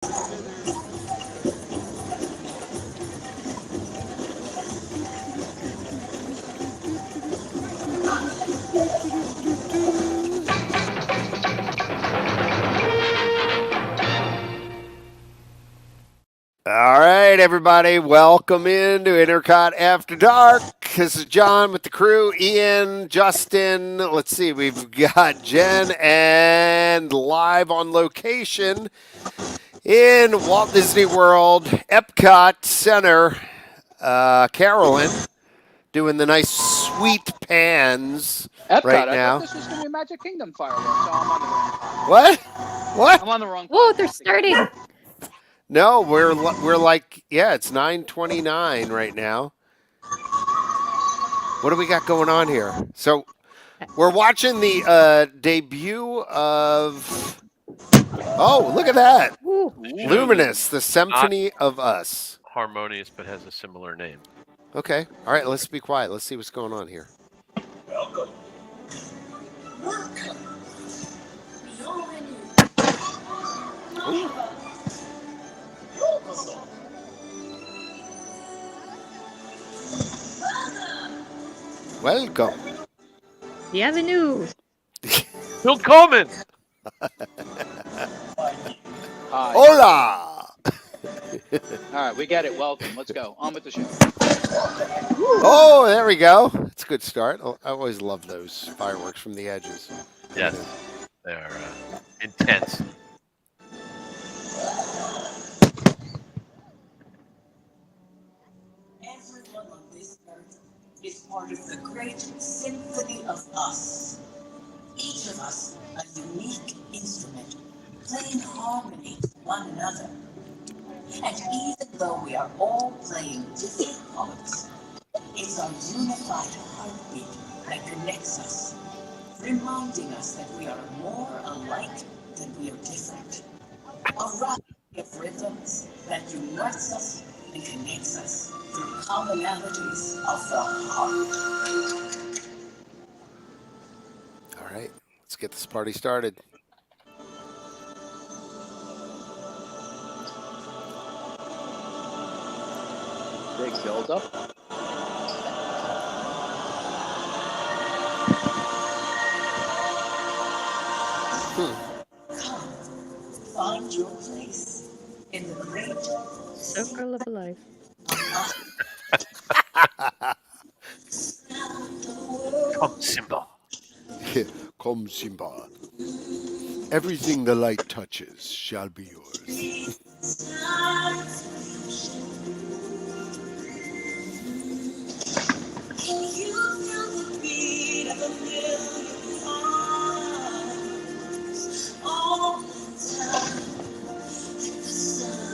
All right, everybody, welcome into EPCOT After Dark. This is John with the crew, Ian, Justin. Let's see, we've got Jen and live on location in Walt Disney World, Epcot Center, Carolyn, doing the nice sweet pans Epcot, right I now. thought this was going to be Magic Kingdom fireworks, so I'm on the wrong. What? I'm on the wrong. Whoa, they're starting. No, we're like, yeah, it's 9:29 right now. What do we got going on here? So we're watching the debut of. Oh, look at that! Ooh. Luminous, the Symphony of Us. Harmonious, but has a similar name. Okay, all right. Let's be quiet. Let's see what's going on here. Welcome. Welcome. Ooh. Welcome. The Avenue. Bill Coleman! Hi. Hola! All right, we get it. Welcome. Let's go. On with the show. Oh, there we go. That's a good start. I always love those fireworks from the edges. Yes, they are intense. Everyone on this earth is part of the great symphony of us. Each of us a unique instrument, playing harmony to one another. And even though we are all playing different parts, it's our unified heartbeat that connects us, reminding us that we are more alike than we are different. A rhyme of rhythms that unites us and connects us through commonalities of the heart. All right, let's get this party started. Big build up. Come, find your place in the great Circle of Life. Come, Simba. Come, Simba. Everything the light touches shall be yours. Can you feel the beat of a million hearts all the time? The sun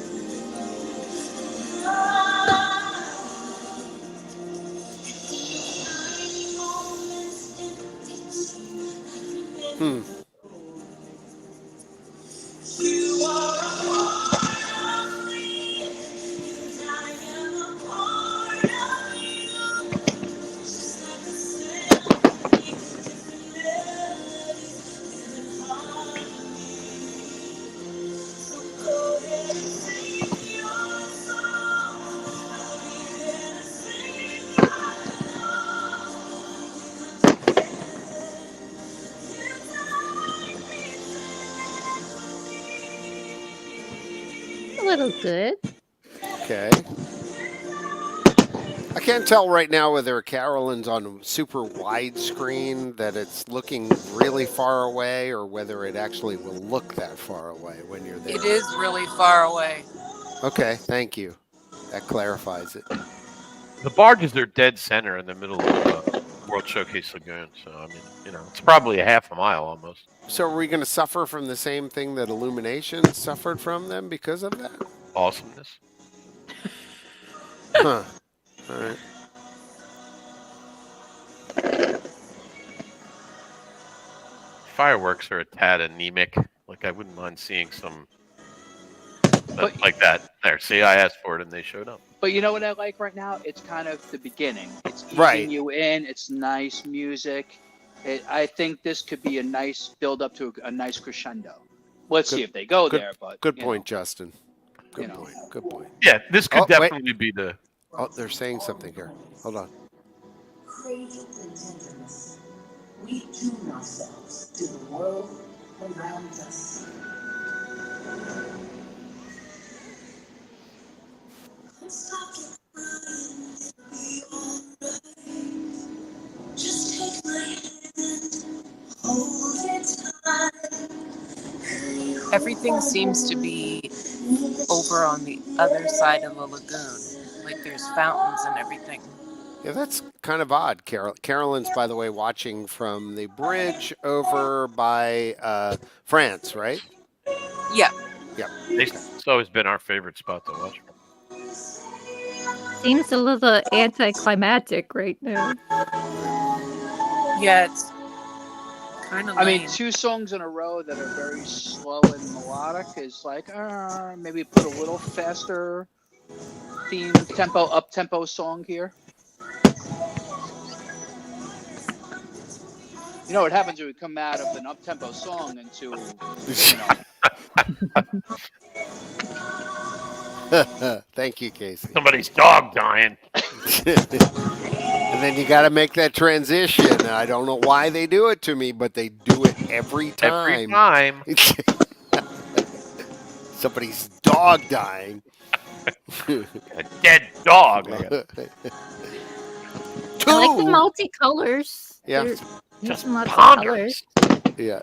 You are a part of me, and I am a part of you. Just like the symphony, different melodies, different harmony. So go ahead and sing your song. I'll be there to sing along. A little good. Okay. I can't tell right now whether Carolyn's on super widescreen, that it's looking really far away, or whether it actually will look that far away when you're there. It is really far away. Okay, thank you. That clarifies it. The barges are dead center in the middle of World Showcase Lagoon, so I mean, it's probably a half a mile almost. So are we going to suffer from the same thing that Illumination suffered from them because of that? Awesomeness. Huh. All right. Fireworks are a tad anemic. Like, I wouldn't mind seeing some But- like that. There, see, I asked for it and they showed up. But you know what I like right now? It's kind of the beginning. It's easing Right. you in. It's nice music. I think this could be a nice build up to a nice crescendo. Let's see if they go good- there. But Good you point, know. Justin. Good You know. point. Good point. Yeah, this could Oh, wait. definitely be the. Oh, they're saying something here. Hold on. Cradled in tenderness, we tune ourselves to the world around us. Stop your crying, it'll be alright. Just take my hand, hold it tight. Everything seems to be over on the other side of the lagoon. Like there's fountains and everything. Yeah, that's kind of odd. Carolyn's, by the way, watching from the bridge over by France, right? Yeah. Yep. It's always been our favorite spot to watch. Seems a little anticlimactic right now. Yeah, it's kind of I lame. mean, 2 songs in a row that are very slow and melodic is like, maybe put a little faster up tempo song here. You know what happens when we come out of an up tempo song into, Thank you, Casey. Somebody's dog dying. And then you got to make that transition. I don't know why they do it to me, but they do it every time. Every time. Somebody's dog dying. A dead dog. I like the multicolors. Yeah. They're Just using lots of ponders. colors. Yeah.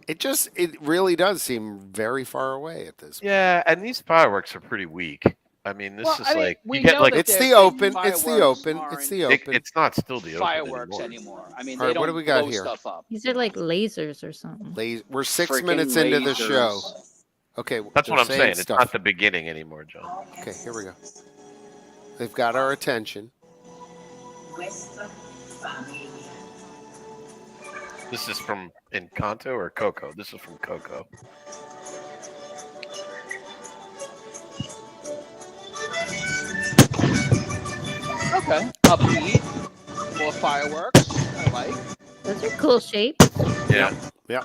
It really does seem very far away at this point. Yeah, and these fireworks are pretty weak. I mean, this is like we you get know like that It's their the open. fireworks It's the open. It's aren't the open. it's not still the open fireworks anymore. anymore. I mean, All they right, what don't do we got blow here? stuff up. These are like lasers or something. We're 6 Freaking minutes into the show. lasers. Okay. That's they're what I'm saying. It's stuff. not the beginning anymore, John. Okay, here we go. They've got our attention. Nuestra familia. This is from Encanto or Coco? This is from Coco. Okay. Upbeat. More fireworks. I like. Those are cool shapes. Yeah. Yeah.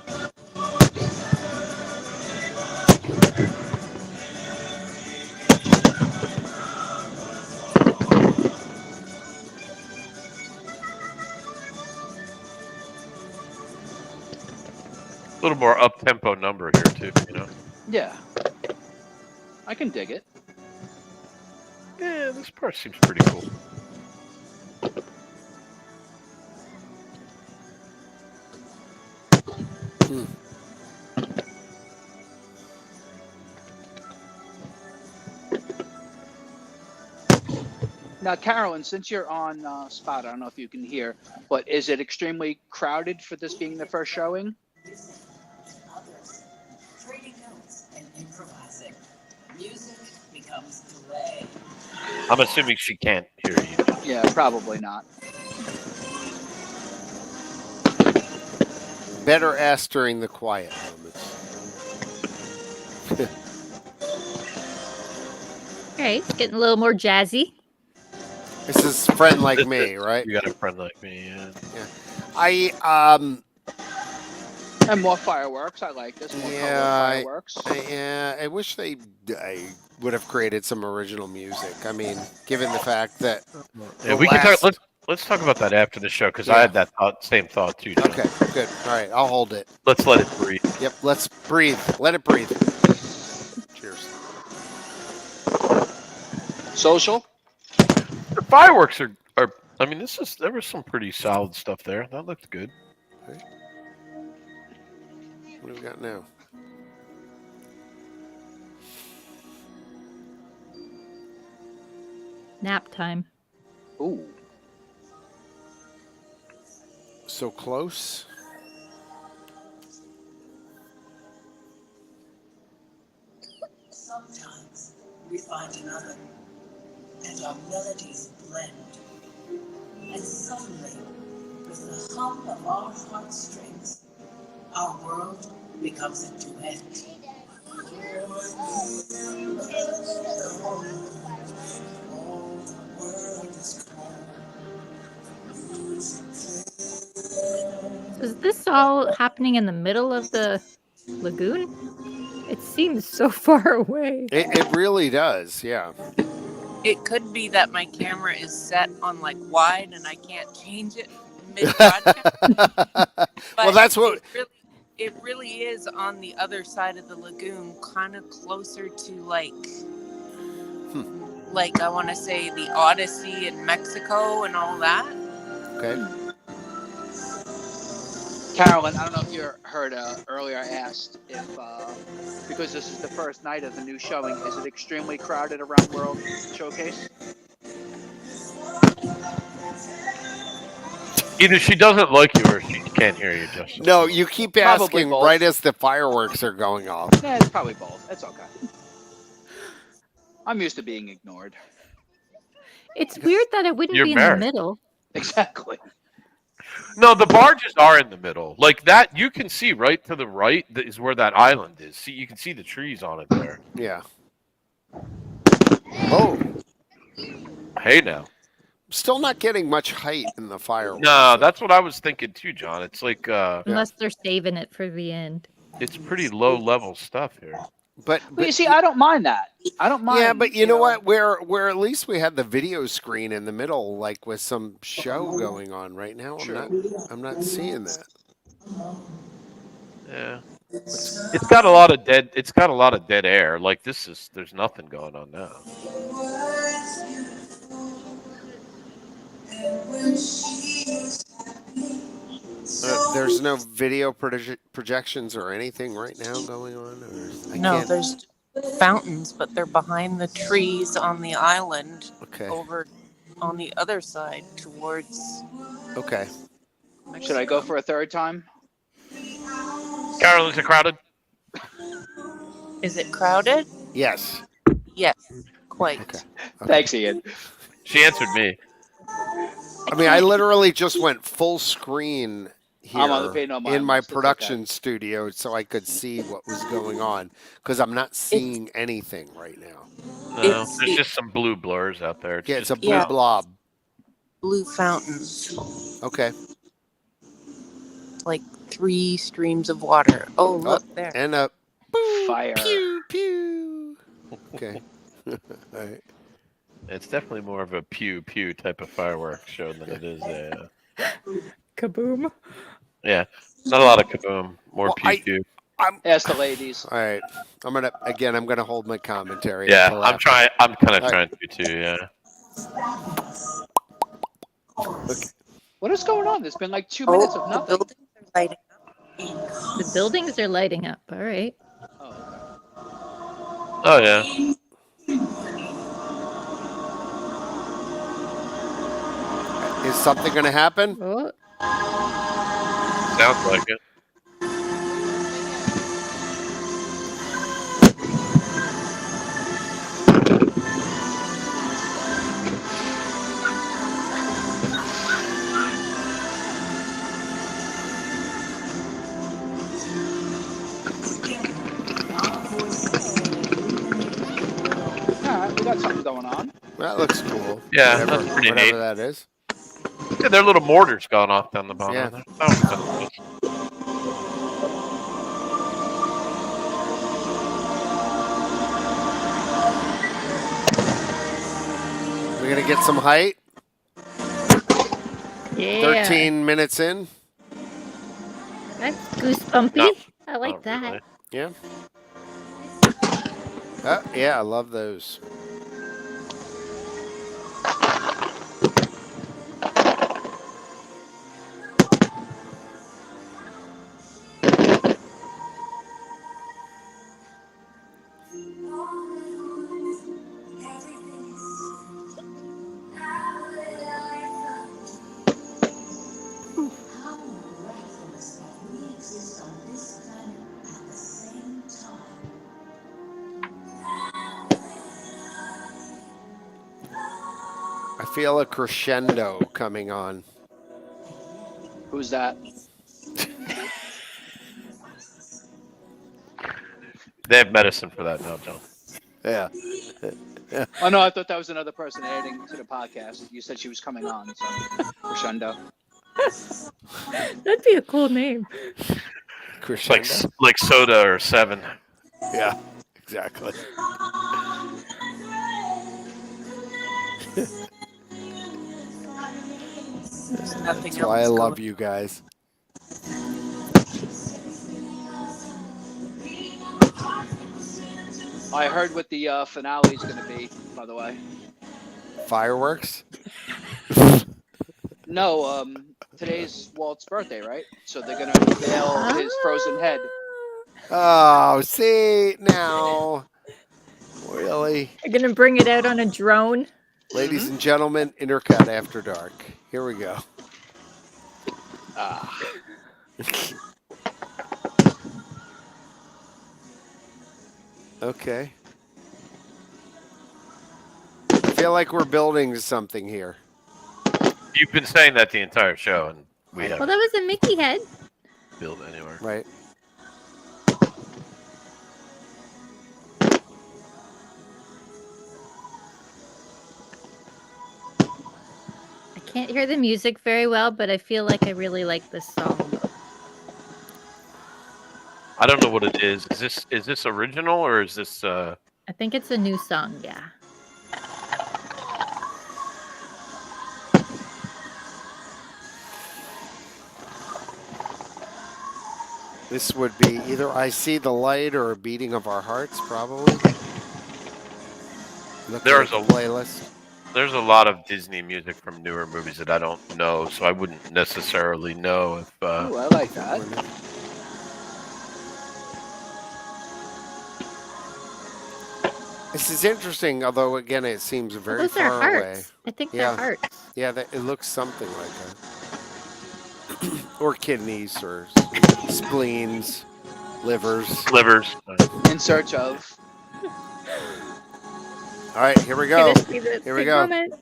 A little more up tempo number here too, you know. Yeah. I can dig it. Yeah, this part seems pretty cool. Now, Carolyn, since you're on spot, I don't know if you can hear, but is it extremely crowded for this being the first showing? Others, trading notes and improvising. Music becomes delay. I'm assuming she can't hear you. Yeah, probably not. Better ask during the quiet moments. Okay, it's getting a little more jazzy. This is Friend Like Me, right? You got a friend like me. I And more fireworks. I like this. More Yeah, color fireworks. I wish I would have created some original music. I mean, given the fact that Yeah, we can talk. Let's talk about that after the show because I had that same thought too. John. Okay, good. All right, I'll hold it. Let's let it breathe. Yep, let's breathe. Let it breathe. Cheers. Social. The fireworks are. I mean, there was some pretty solid stuff there. That looked good. What do we got now? Nap time. Ooh. So close. Sometimes we find another, and our melodies blend. And suddenly, with the hum of our heartstrings, our world becomes a duet. So is this all happening in the middle of the lagoon? It seems so far away. It really does, yeah. It could be that my camera is set on like wide and I can't change it mid-broadcast. Well, that's what. It really is on the other side of the lagoon, kind of closer to like I want to say the Odyssey in Mexico and all that. Okay. Carolyn, I don't know if you heard earlier. I asked if because this is the first night of the new showing, is it extremely crowded around World Showcase? Either she doesn't like you or she can't hear you, Justin. No, you keep Probably asking both. right as the fireworks are going off. Yeah, it's probably both. It's okay. I'm used to being ignored. It's weird that it wouldn't You're be in married. the middle. Exactly. No, the barges are in the middle. Like that, you can see right to the right is where that island is. See, you can see the trees on it there. Yeah. Oh, Hey now. still not getting much height in the fireworks. No, that's what I was thinking too, John. It's like Unless they're saving it for the end. it's pretty low level stuff here. But Well, you see, I don't mind that. I don't mind. yeah, but you know what? Where at least we had the video screen in the middle, like with some show going on right now. I'm not seeing that. Yeah. It's got a lot of dead air. Like there's nothing going on now. There's no video projections or anything right now going on. No, there's fountains, but they're behind the trees on the island. Okay. Over on the other side towards. Okay. Should I go for a third time? Carol, is it crowded? Is it crowded? Yes. Yes, quite. Okay. Thanks, Ian. She answered me. I mean, I literally just went full screen here I'm on the pay no mind in my list, it's production okay. studio so I could see what was going on because I'm not seeing anything right now. No, there's just some blue blurs out there. Yeah, it's just- a blue blob. Blue fountains, Okay. like 3 streams of water. Oh, look there. And a boom, Fire. pew, pew. Okay. All right. It's definitely more of a pew pew type of fireworks show than it is a. Kaboom. Yeah, not a lot of kaboom. More Well, pew pew. Ask the ladies. All right. I'm gonna hold my commentary. Yeah, until I'm after. trying. I'm kind of All trying to too. Yeah. Okay. What is going on? There's been like 2 minutes of the nothing. buildings are lighting up. The buildings are lighting up. All right. Oh, Oh yeah. Is something gonna happen? Oh, Sounds like it. okay. All right, we got something going on. That looks cool. Yeah, that's pretty whatever neat. that is. Yeah, their little mortars going off down the bottom. Yeah. There. That was kind of cool. We're gonna get some height. yeah. 13 minutes in. That's goosebumpy. No, I like Not that. really. Yeah. Yeah, I love those. How miraculous that we exist on this planet at the same time. I feel a crescendo coming on. Who's that? They have medicine for that now, John. Yeah. Oh no, I thought that was another person adding to the podcast. You said she was coming on, so Crescendo. That'd be a cool name. It's Crescendo. like soda or 7. Yeah, exactly. There's nothing That's why I else love going. you guys. I heard what the finale is going to be, by the way. Fireworks? No, today's Walt's birthday, right? So they're going to unveil his frozen head. Oh, see now. Really? You're gonna bring it out on a drone. Ladies and gentlemen, Intercut After Dark. Here we go. Ah, Okay. I feel like we're building something here. You've been saying that the entire show, and we Well, haven't that was a Mickey head. built anywhere. Right? I can't hear the music very well, but I feel like I really like this song. I don't know what it is. Is this original or is this? I think it's a new song, yeah. This would be either I See the Light or a Beating of Our Hearts, probably. There's a a- playlist. There's a lot of Disney music from newer movies that I don't know, so I wouldn't necessarily know if. ooh, I like that. This is interesting, although again it seems very Those are far hearts. away. I think Yeah. they're hearts. Yeah, it looks something like that. Or kidneys, or spleens, livers. Livers. In search of. All right, here we go. Here we go. Moment.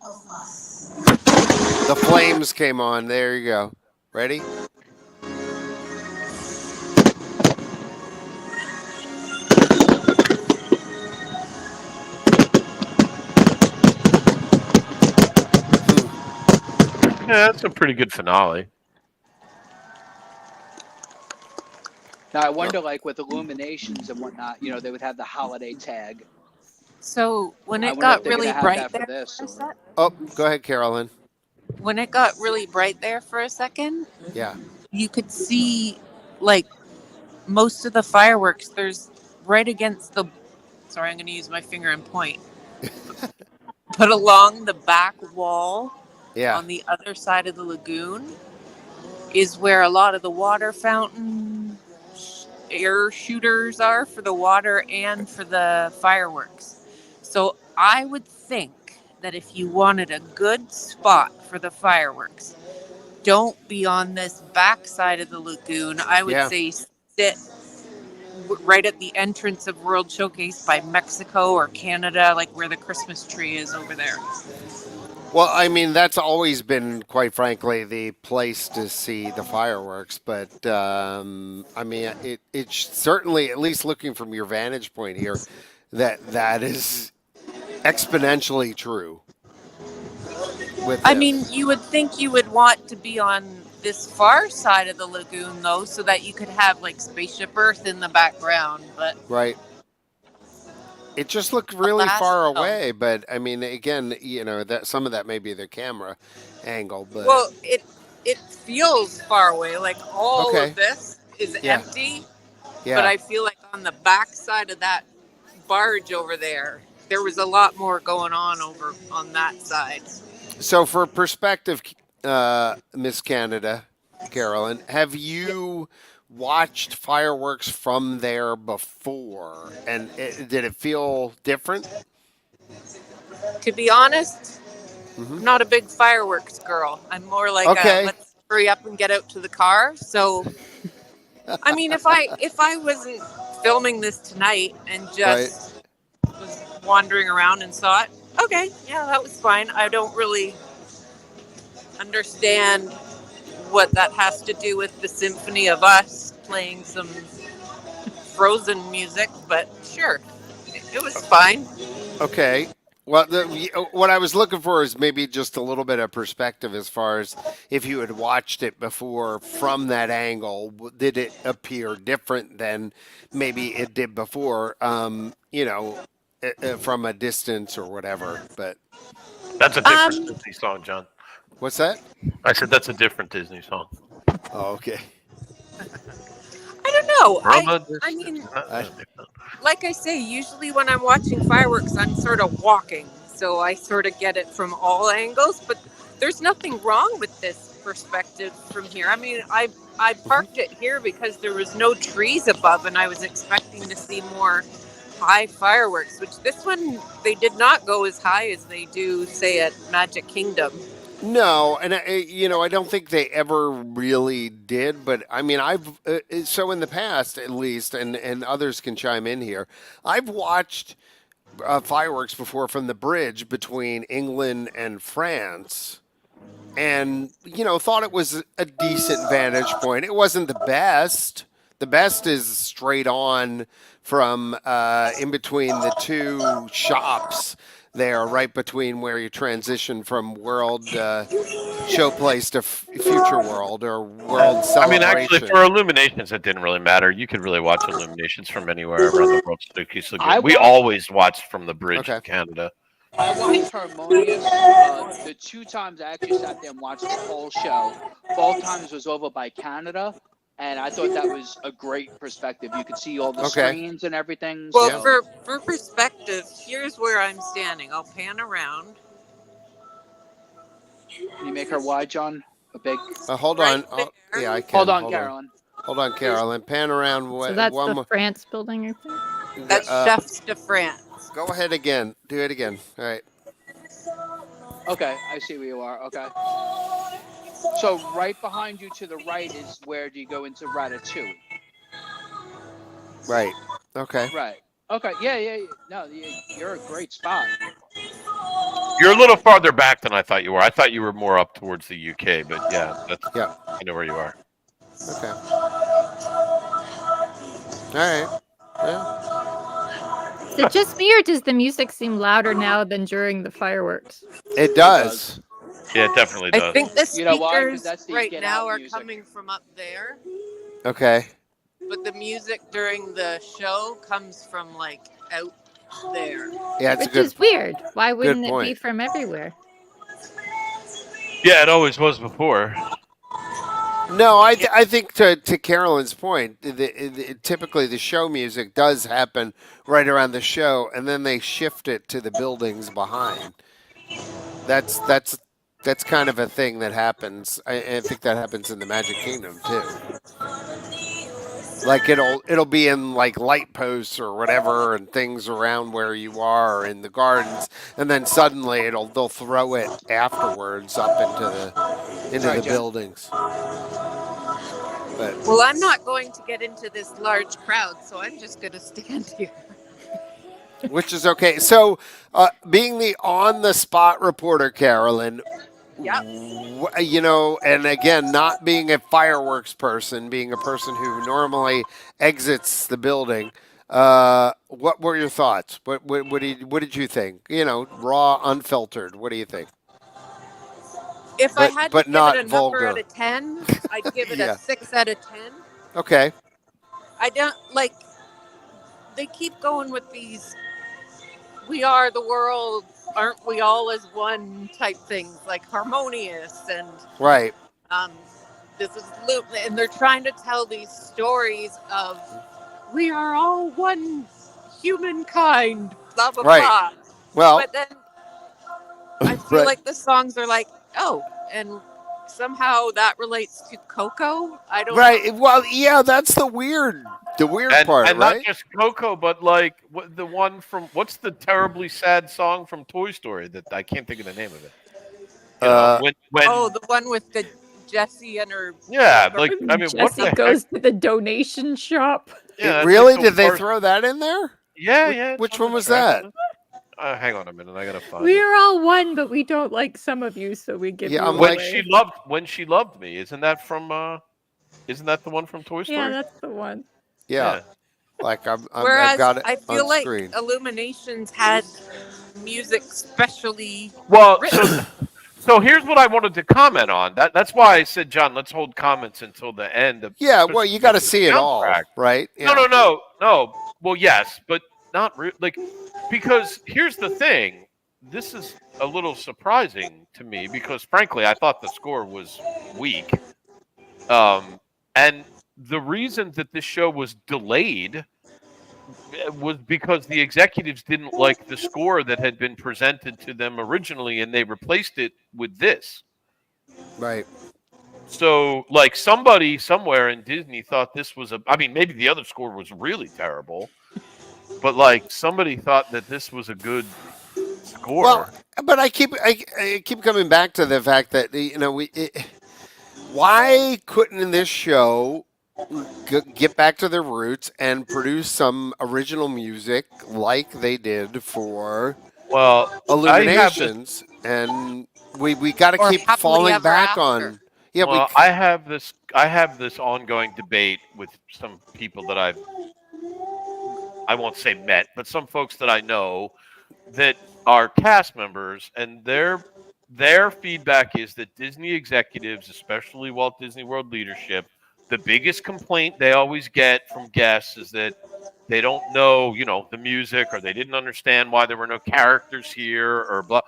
Of us. The flames came on. There you go. Ready? Yeah, that's a pretty good finale. Now, I wonder, like, with illuminations and whatnot, you know, they would have the holiday tag. So when I it wonder got if they're really gonna have bright that for there this, for a or- sec, Oh, go ahead, Carolyn. when it got really bright there for a second, Yeah. you could see like most of the fireworks. There's right against the. Sorry, I'm going to use my finger and point. But along the back wall Yeah. on the other side of the lagoon is where a lot of the water fountain air shooters are for the water and for the fireworks. So I would think that if you wanted a good spot for the fireworks, don't be on this back side of the lagoon. I would Yeah. say sit right at the entrance of World Showcase by Mexico or Canada, like where the Christmas tree is over there. Well, I mean, that's always been, quite frankly, the place to see the fireworks. But, I mean, it's certainly, at least looking from your vantage point here, that is exponentially true. I mean, you would think you would want to be on this far side of the lagoon, though, so that you could have, like, Spaceship Earth in the background, but... Right. It just looked really Alas, far no. away, but I mean, again, you know, that some of that may be the camera angle, but Well, it feels far away. Like, all Okay. of this is Yeah. empty, yeah, but I feel like on the back side of that barge over there was a lot more going on over on that side. So, for perspective, Miss Canada, Carolyn, have you watched fireworks from there before, and did it feel different? To be honest, Mhm. I'm not a big fireworks girl. I'm more like Okay. let's hurry up and get out to the car. So, I mean, if I wasn't filming this tonight and just was wandering around and saw it, okay, yeah, that was fine. I don't really understand what that has to do with the Symphony of Us playing some Frozen music, but sure, it was fine. Okay. Well, what I was looking for is maybe just a little bit of perspective as far as if you had watched it before from that angle, did it appear different than maybe it did before? From a distance or whatever. But That's a different Um, Disney song, John. what's that? I said that's a different Disney song. Oh, okay. I don't know. From a I distance. mean, I, like I say, usually when I'm watching fireworks, I'm sort of walking, so I sort of get it from all angles. But there's nothing wrong with this perspective from here. I mean, I parked it here because there was no trees above, and I was expecting to see more high fireworks. Which this one they did not go as high as they do, say, at Magic Kingdom. No, and I don't think they ever really did. But I mean, so in the past, at least, and others can chime in here. I've watched fireworks before from the bridge between England and France, and thought it was a decent vantage point. It wasn't the best. The best is straight on from in between the two shops there, right between where you transition from World Showplace to Future World or World I mean, actually, Celebration. for Illuminations, it didn't really matter. You could really watch Illuminations from anywhere around the world. Showcase Lagoon. We always watched from the bridge Okay. in Canada. I watched Harmonious the 2 times I actually sat there and watched the whole show. Both times was over by Canada, and I thought that was a great perspective. You could see all the Okay. screens and everything. Well, So. for perspective, here's where I'm standing. I'll pan around. Can you make her wide, John? A big. Hold Right on. Oh, there. yeah, I can. Hold on, Carolyn. Hold on, Carolyn. Pan around. So that's one the more. France building, I think. That's Chefs de France. Go ahead again. Do it again. All right. Okay, I see where you are. Okay. So right behind you to the right is where do you go into Ratatouille? Right. Okay. Right. Okay. Yeah. No, you're a great spot. You're a little farther back than I thought you were. I thought you were more up towards the UK, but Yeah. I know where you are. Okay. All right. Yeah. Is it just me, or does the music seem louder now than during the fireworks? It does. Yeah, it definitely does. I think the speakers You know why? 'Cause that's the right Get now Out are music. coming from up there, Okay. but the music during the show comes from like out there. Yeah, it's Which a good. is weird. Why wouldn't it be point. from everywhere? Yeah, it always was before. No, I think to Carolyn's point, typically the show music does happen right around the show, and then they shift it to the buildings behind. That's kind of a thing that happens. I think that happens in the Magic Kingdom too. Like it'll be in like light posts or whatever and things around where you are or in the gardens, and then suddenly they'll throw it afterwards up into Sorry, the Jen. buildings. But Well, I'm not going to get into this large crowd, so I'm just going to stand here. which is okay. So, being the on-the-spot reporter, Carolyn, Yep. and again, not being a fireworks person, being a person who normally exits the building, what were your thoughts? What did you think? Raw, unfiltered. What do you think? If I had to but give not it a vulgar. number out of 10, I'd give it Yeah. a 6 out of 10. Okay. I don't like. They keep going with these. We are the world, aren't we all as one type things, like harmonious and Right. this is and they're trying to tell these stories of we are all one humankind, blah blah Right. blah. Well, But then I feel right. like the songs are like, oh, and somehow that relates to Coco. I don't Right. know. Well, yeah, that's the weird part, and right? not just Coco, but like the one from what's the terribly sad song from Toy Story that I can't think of the name of it. When Oh, the one with the Jessie and her. yeah, like I mean, what Jesse the goes to the donation shop. heck? Yeah, that's Really? like the Did they worst- throw that in there? Yeah, yeah. Which it's one on the was track. that? Hang on a minute, I gotta find it. We're all one, but we don't like some of you, so we give Yeah, you I'm away. like- When she loved me, isn't that from? Isn't that the one from Toy Story? Yeah, that's the one. Yeah. Like I've Whereas got it I feel on like screen. Illuminations had music specially Well, written. so here's what I wanted to comment on. That's why I said, John, let's hold comments until the end. Yeah, well, especially you got to the see it all, soundtrack. right? No. Well, yes, but not like because here's the thing. This is a little surprising to me because, frankly, I thought the score was weak. And the reason that this show was delayed was because the executives didn't like the score that had been presented to them originally, and they replaced it with this. Right. So, like, somebody somewhere in Disney thought this was I mean, maybe the other score was really terrible, but like somebody thought that this was a good score. Well, but I keep coming back to the fact that why couldn't in this show get back to their roots and produce some original music like they did for Well, Illuminations, and we got to Or keep Happily falling Ever back After. on. Yeah, well, I have this ongoing debate with some people that I won't say met, but some folks that I know that are cast members, and their feedback is that Disney executives, especially Walt Disney World leadership, the biggest complaint they always get from guests is that they don't know, the music, or they didn't understand why there were no characters here, or blah.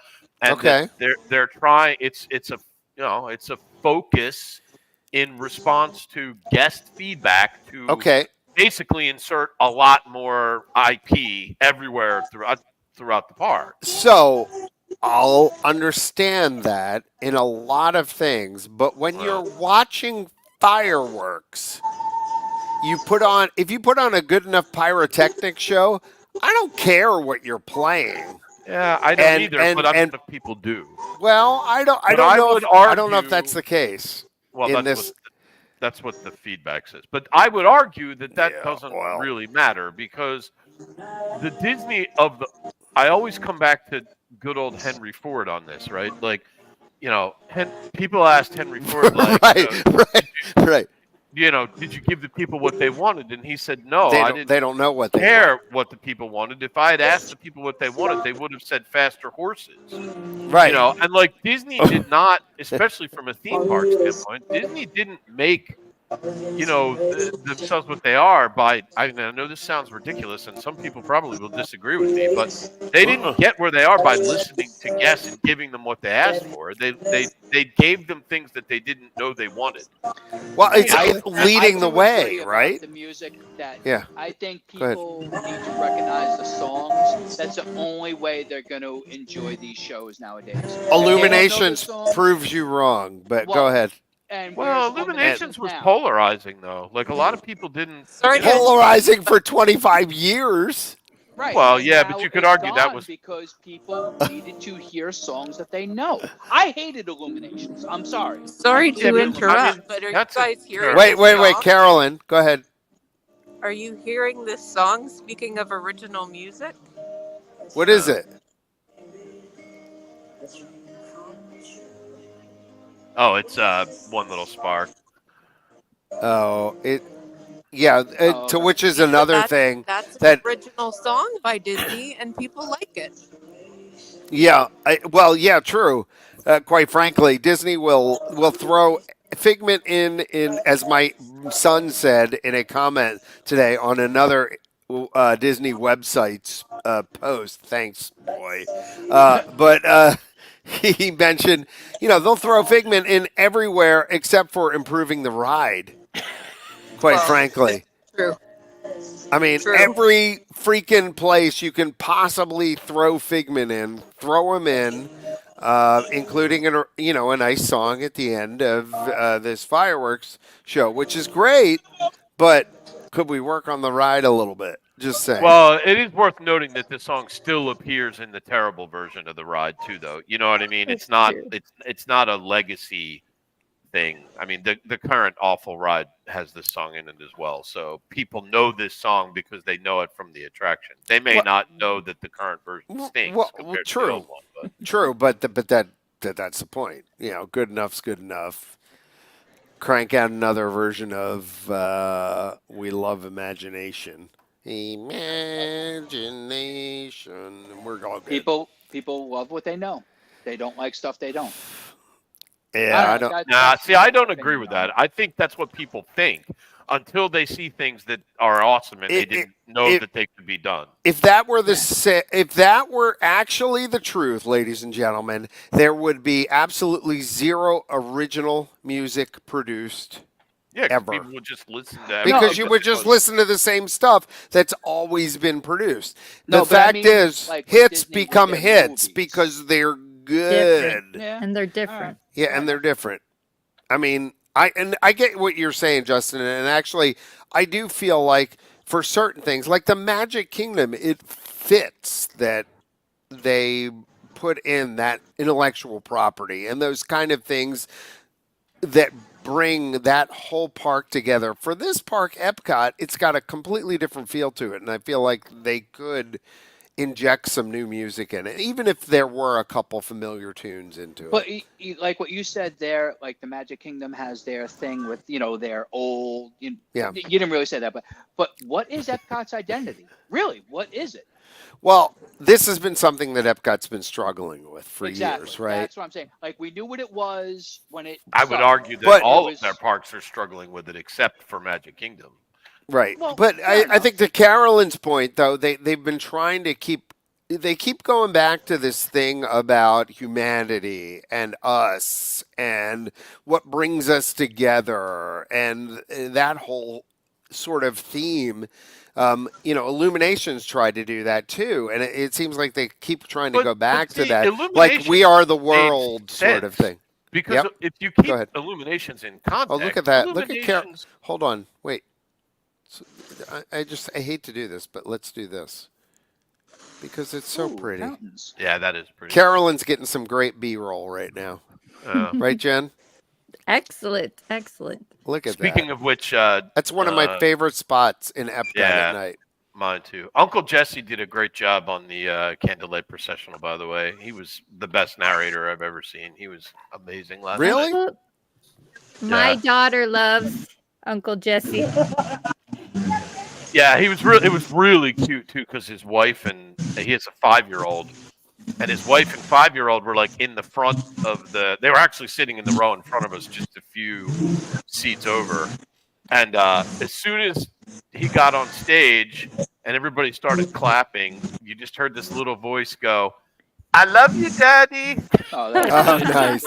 And Okay. that they're trying. It's a focus in response to guest feedback to okay. basically insert a lot more IP everywhere throughout the park. So I'll understand that in a lot of things, but when you're watching fireworks, if you put on a good enough pyrotechnic show, I don't care what you're playing. Yeah, I don't either, but a lot of people do. Well, I don't know if that's the case. Well, that's what the feedback says. But I would argue that doesn't really matter because the Disney I always come back to good old Henry Ford on this, right? Like, people asked Henry Ford, like, right. Did you give the people what they wanted? And he said, no, They don't know what they care what the people wanted. If I had asked the people what they wanted, they would have said faster horses. Right. And like Disney did not, especially from a theme park standpoint, Disney didn't make themselves what they are by. I know this sounds ridiculous, and some people probably will disagree with me, but they didn't get where they are by listening to guests and giving them what they asked for. They gave them things that they didn't know they wanted. Well, it's leading the way, right? The music that Yeah. I think people need to recognize the songs. That's the only way they're going to enjoy these shows nowadays. Illuminations proves you wrong, but go ahead. And Illuminations was polarizing, though. Like, a lot of people didn't. Polarizing for 25 years. Right. Well, yeah, but you could argue that was because people needed to hear songs that they know. I hated Illuminations. I'm sorry. Sorry to interrupt, but are you guys hearing? Wait, Carolyn, go ahead. Are you hearing this song? Speaking of original music, what is it? Oh, it's One Little Spark. Oh, to which is another thing. That's an original song by Disney, and people like it. Yeah, true. Quite frankly, Disney will throw Figment in, as my son said in a comment today on another Disney website's post. Thanks, boy. But he mentioned, they'll throw Figment in everywhere except for improving the ride. Quite frankly. True. I mean, every freaking place you can possibly throw Figment in, throw him in, including a nice song at the end of this fireworks show, which is great. But could we work on the ride a little bit? Just saying. Well, it is worth noting that this song still appears in the terrible version of the ride too, though. You know what I mean? It's not a legacy thing. I mean, the current awful ride has this song in it as well. So people know this song because they know it from the attraction. They may not know that the current version stinks. Well, true. To the old one, but. True, but that's the point. Good enough's good enough. Crank out another version of We Love Imagination. Imagination. We're all good. People love what they know. They don't like stuff they don't. Yeah, I don't. I don't agree with that. I think that's what people think until they see things that are awesome and they didn't know that they could be done. If that were if that were actually the truth, ladies and gentlemen, there would be absolutely zero original music produced. Yeah, ever. people would just listen to because you would just listen to the same stuff that's always been produced. The No, but fact I mean, is, like, with hits Disney with become their hits movies. because they're good. Different. Yeah. And they're different. Yeah, and they're different. I mean, I get what you're saying, Justin, and actually, I do feel like for certain things, like the Magic Kingdom, it fits that they put in that intellectual property and those kind of things that bring that whole park together. For this park, Epcot, it's got a completely different feel to it, and I feel like they could inject some new music in it, even if there were a couple familiar tunes into it. But like what you said there, like the Magic Kingdom has their thing with, their old. Yeah. You didn't really say that, but what is Epcot's identity? Really, what is it? Well, this has been something that Epcot's been struggling with for years, right? That's what I'm saying. Like we knew what it was when it. I would started. argue that But- all of their parks are struggling with it except for Magic Kingdom. Right. Well, But fair I enough. think to Carolyn's point, though, they've been trying to keep going back to this thing about humanity and us and what brings us together and that whole sort of theme. Illuminations tried to do that too, and it seems like they keep trying to But- go back but to see, that, Illuminations like we are the made world sort of sense. thing. Because Yep. if you Go keep ahead. Illuminations in context, Oh, look at that! Look at Carol. Illuminations- Hold on, wait. So, I hate to do this, but let's do this because it's so Ooh, pretty. mountains. Yeah, that is pretty. Carolyn's getting some great B-roll right now, right, Jen? Excellent. Excellent. Look at Speaking that. of which, That's one of my favorite spots in Epcot yeah. at night. mine too. Uncle Jesse did a great job on the Candlelight Processional, by the way. He was the best narrator I've ever seen. He was amazing last Really? night. My Yeah. daughter loves Uncle Jesse. Yeah, it was really cute too, because his wife and he has a 5-year-old, and his wife and 5-year-old were like in the front of they were actually sitting in the row in front of us, just a few seats over. And as soon as he got on stage and everybody started clapping, you just heard this little voice go, "I love you, Daddy." Oh, that Oh, nice.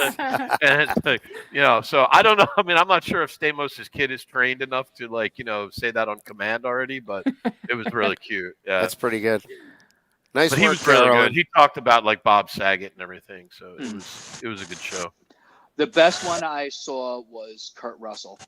And it's like, so I don't know. I mean, I'm not sure if Stamos' kid is trained enough to say that on command already, but it was really cute. Yeah. That's pretty good. Nice But work, he was really Carolyn. good. He talked about like Bob Saget and everything, so it was a good show. The best one I saw was Kurt Russell.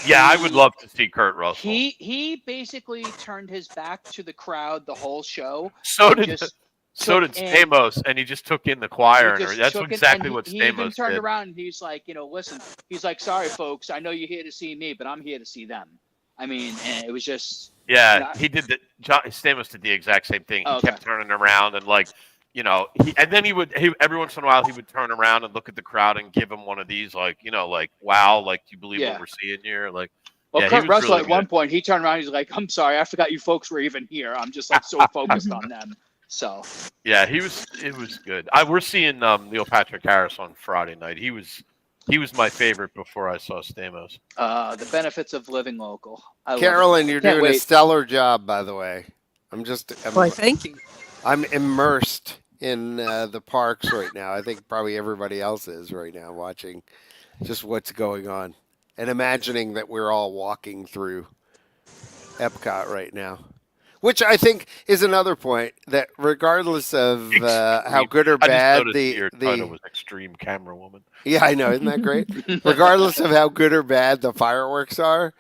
Yeah, I would love to see Kurt Russell. He basically turned his back to the crowd the whole show. so and did just so took did in- Stamos, and he just took in the choir. he And just that's took it, exactly and what he even Stamos turned did. around and he's like, listen, he's like, sorry folks, I know you're here to see me, but I'm here to see them. I mean, and it was just Yeah, he did the. Stamos did the exact same thing. He Okay. kept turning around and and then he every once in a while he would turn around and look at the crowd and give him one of these like wow, like do you believe Yeah. what we're seeing here? Like, well, yeah, he Kurt was Russell really at one good. point he turned around, he's like, I'm sorry, I forgot you folks were even here. I'm just like so focused on them. So Yeah, it was good. We're seeing Neil Patrick Harris on Friday night. He was my favorite before I saw Stamos. the benefits of living local. I love it. Carolyn, you're Can't doing a wait. stellar job, by the way. Why, thank you. I'm immersed in the parks right now. I think probably everybody else is right now, watching just what's going on and imagining that we're all walking through Epcot right now. Which I think is another point that regardless of how good or I just bad noticed your title was Extreme Camera Woman. yeah, I know, isn't that great? Regardless of how good or bad the fireworks are,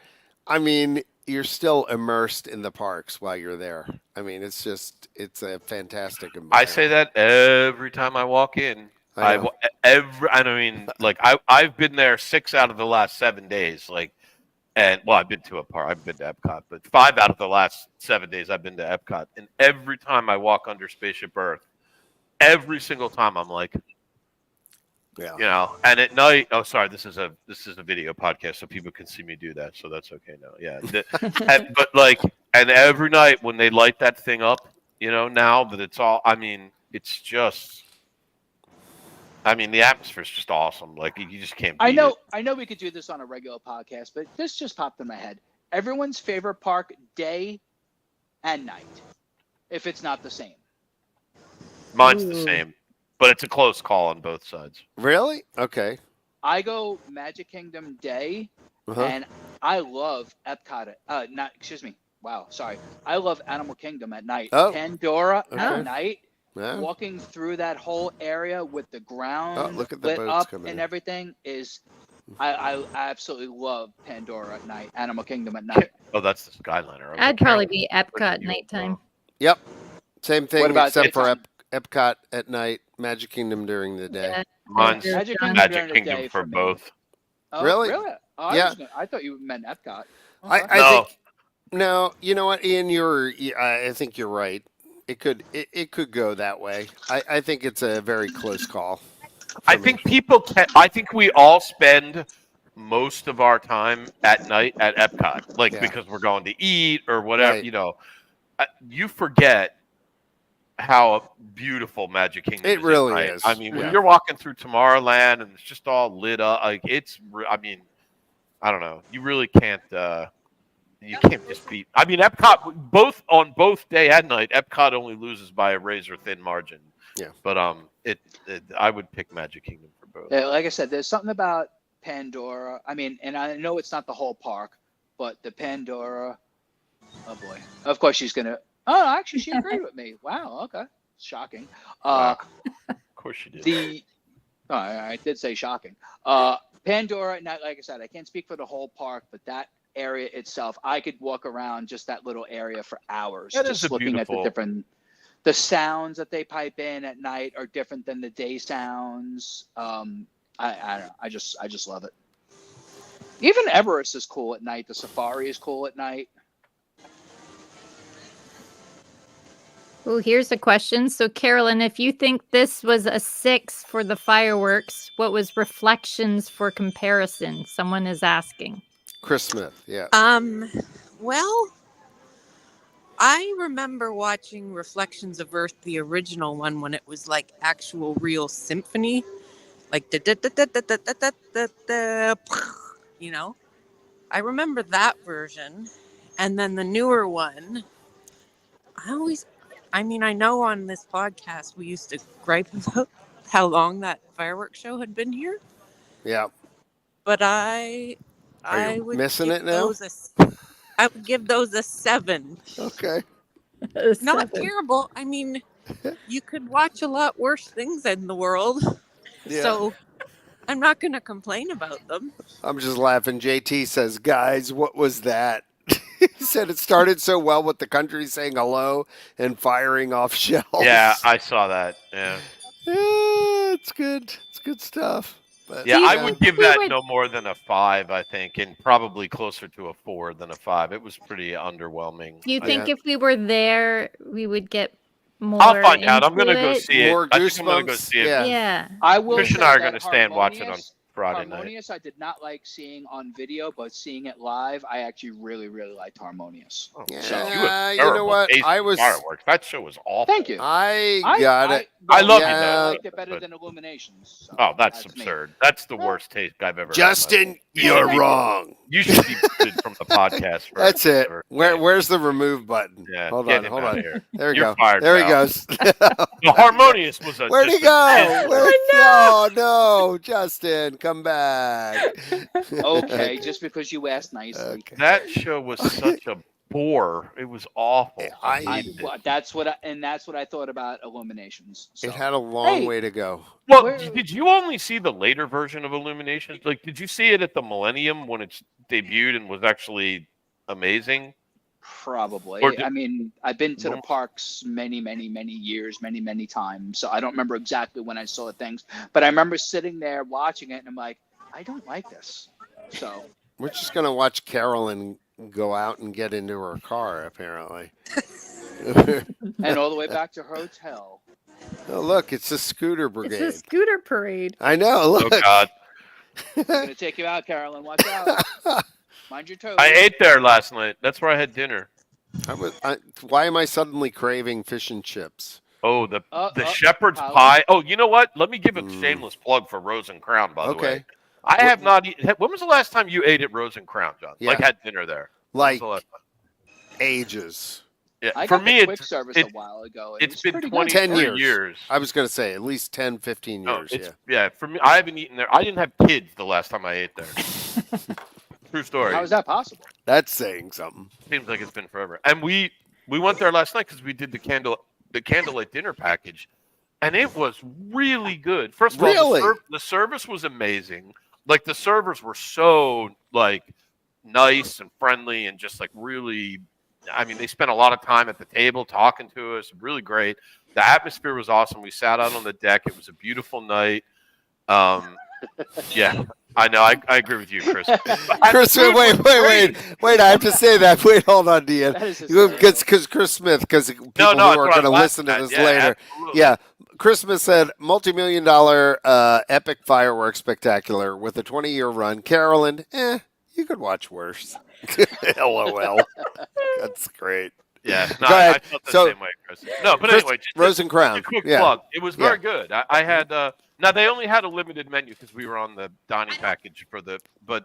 I mean, you're still immersed in the parks while you're there. I mean, it's a fantastic environment. I say that every time I walk in. I know. I've been there 6 out of the last 7 days. I've been to I've been to Epcot, but 5 out of the last 7 days I've been to Epcot. And every time I walk under Spaceship Earth, every single time I'm like, Yeah. and at night, oh, sorry, this is a video podcast, so people can see me do that. So that's okay now. Yeah. And every night when they light that thing up, now that it's all, I mean, it's just. I mean, the atmosphere is just awesome. Like you just can't. I Beat know. It. I know we could do this on a regular podcast, but this just popped in my head. Everyone's favorite park, day and night, if it's not the same. Mine's the Ooh. same, but it's a close call on both sides. Really? Okay. I go Magic Kingdom day, Uh-huh. and I love Epcot. Not excuse me. Wow, sorry. I love Animal Kingdom at night. Oh. Pandora Okay. at night. Yeah. Walking through that whole area with the ground look at the lit boats up coming and in. everything is. I absolutely love Pandora at night. Animal Kingdom at night. Oh, that's the Skyliner. Okay. I'd probably be Carol, Epcot you- nighttime. Yep. Same thing What about except for daytime? Epcot at night, Magic Kingdom during the day. Yeah. Mine's Yeah. Magic Kingdom Magic during the Kingdom day for me. both. Oh, Really? Really? Oh, Yeah. I thought you meant Epcot. I Okay. No. think no. You know what, Ian? I think you're right. It could go that way. I think it's a very close call. I for me. think people can. I think we all spend most of our time at night at Epcot, like Yeah. because we're going to eat or whatever. Right. You know, you forget how beautiful Magic Kingdom It is. really at night. is. I mean, when Yeah. you're walking through Tomorrowland and it's just all lit up, like I mean, I don't know. You really can't. You can't just beat. I mean, Epcot on both day and night. Epcot only loses by a razor thin margin. Yeah. But I would pick Magic Kingdom for both. Yeah, like I said, there's something about Pandora. I mean, and I know it's not the whole park, but the Pandora. Oh boy! Of course she's gonna. Oh, actually, she agreed with me. Wow. Okay. Shocking. Wow. Of course you did. I did say shocking. Pandora. Not like I said, I can't speak for the whole park, but that area itself, I could walk around just that little area for hours, That just is a looking at beautiful- the sounds that they pipe in at night are different than the day sounds. I don't know. I just love it. Even Everest is cool at night. The safari is cool at night. Oh, here's a question. So, Carolyn, if you think this was a 6 for the fireworks, what was Reflections for comparison? Someone is asking. Chris Smith. Yeah. Well, I remember watching Reflections of Earth, the original one, when it was like actual real symphony, like you know. I remember that version, and then the newer one. I know on this podcast we used to gripe about how long that fireworks show had been here, Yeah. but I Are you would missing give it now? I would give those a 7. Okay. Not 7. terrible. I mean, you could watch a lot worse things in the world. Yeah. So I'm not going to complain about them. I'm just laughing. JT says, "Guys, what was that?" He said it started so well with the country saying hello and firing off shells. Yeah, I saw that. Yeah. Yeah, it's good. It's good stuff. But, Yeah, you I think would give we that would- no more than a 5, I think, and probably closer to a 4 than a 5. It was pretty underwhelming. Do you think Yeah. if we were there, we would get more? I'll find out. I'm into going to go it? see it. More I think I'm going to go goosebumps? see it. Yeah. Yeah. I will. Trish and say I are that going to stay and watch it on Harmonious- Friday night. Harmonious, I did not like seeing on video, but seeing it live, I actually really, really liked Harmonious. Oh, Yeah, so you have know terrible what? taste I in was- fireworks. That show was awful. Thank you. I got it. I love you, I though, liked it better but- than Illuminations. So Oh, that's me. absurd. That's the worst taste I've ever had. Justin, you're wrong. You should be booted from the podcast. For That's it. for- Where's the remove button? Yeah, Hold get on, him hold outta on. here. There we You're go. fired, There he pal. goes. The Harmonious was a. Where'd he just a- go? Oh no, Justin, come back. Okay, just because you asked nicely. Okay. That show was such a bore. It was awful. I- hated it. That's what I thought about Illuminations. So. It had a long Hey. way to go. Well, Where- did you only see the later version of Illuminations? Like, did you see it at the Millennium when it debuted and was actually amazing? Probably. Or did- I mean, I've been to the Well- parks many years, many times. So I don't remember exactly when I saw things, but I remember sitting there watching it, and I'm like, I don't like this. So We're just gonna watch Carolyn go out and get into her car, apparently. and all the way back to her hotel. Oh, look, it's the scooter It's brigade. a scooter parade. I know. Oh Look. God, I'm gonna take you out, Carolyn. Watch out. Mind your toes. I ate there last night. That's where I had dinner. Why am I suddenly craving fish and chips? Oh, the Uh, shepherd's Holly. pie. Oh, you know what? Let me give a Mm. shameless plug for Rose and Crown, by the way. Okay. I have not eaten. When was the last time you ate at Rose and Crown, John? Yeah. Like had dinner there? When was Like the last time? ages. Yeah, I for got me, the quick service a while ago. it's was been pretty 23 good. 10 years. I was going to say at least 10, 15 Oh, years. it's, Yeah. yeah. For me, I haven't eaten there. I didn't have kids the last time I ate there. True story. How is that possible? That's saying something. Seems like it's been forever. And we went there last night because we did the candlelight dinner package, and it was really good. First of all, Really? the service was amazing. Like the servers were so like nice and friendly and just like really. I mean, they spent a lot of time at the table talking to us. Really great. The atmosphere was awesome. We sat out on the deck. It was a beautiful night. Yeah, I know. I agree with you, Chris. Chris, wait! I have to say that. Wait, hold on, Dean. That is hysterical. Because Chris Smith, because people No, who that's are what going to I'm listen to laughing this at. later, Absolutely. yeah. Chris Smith said, multi-million-dollar epic fireworks spectacular with a 20-year run. Carolyn, you could watch worse. LOL. That's great. Yeah, no, Go ahead. I felt the So- same way, Chris. No, but Chris, anyway, just Rose and Crown. a quick Yeah. plug. It was very good. I had now they only had a limited menu because we were on the dining package but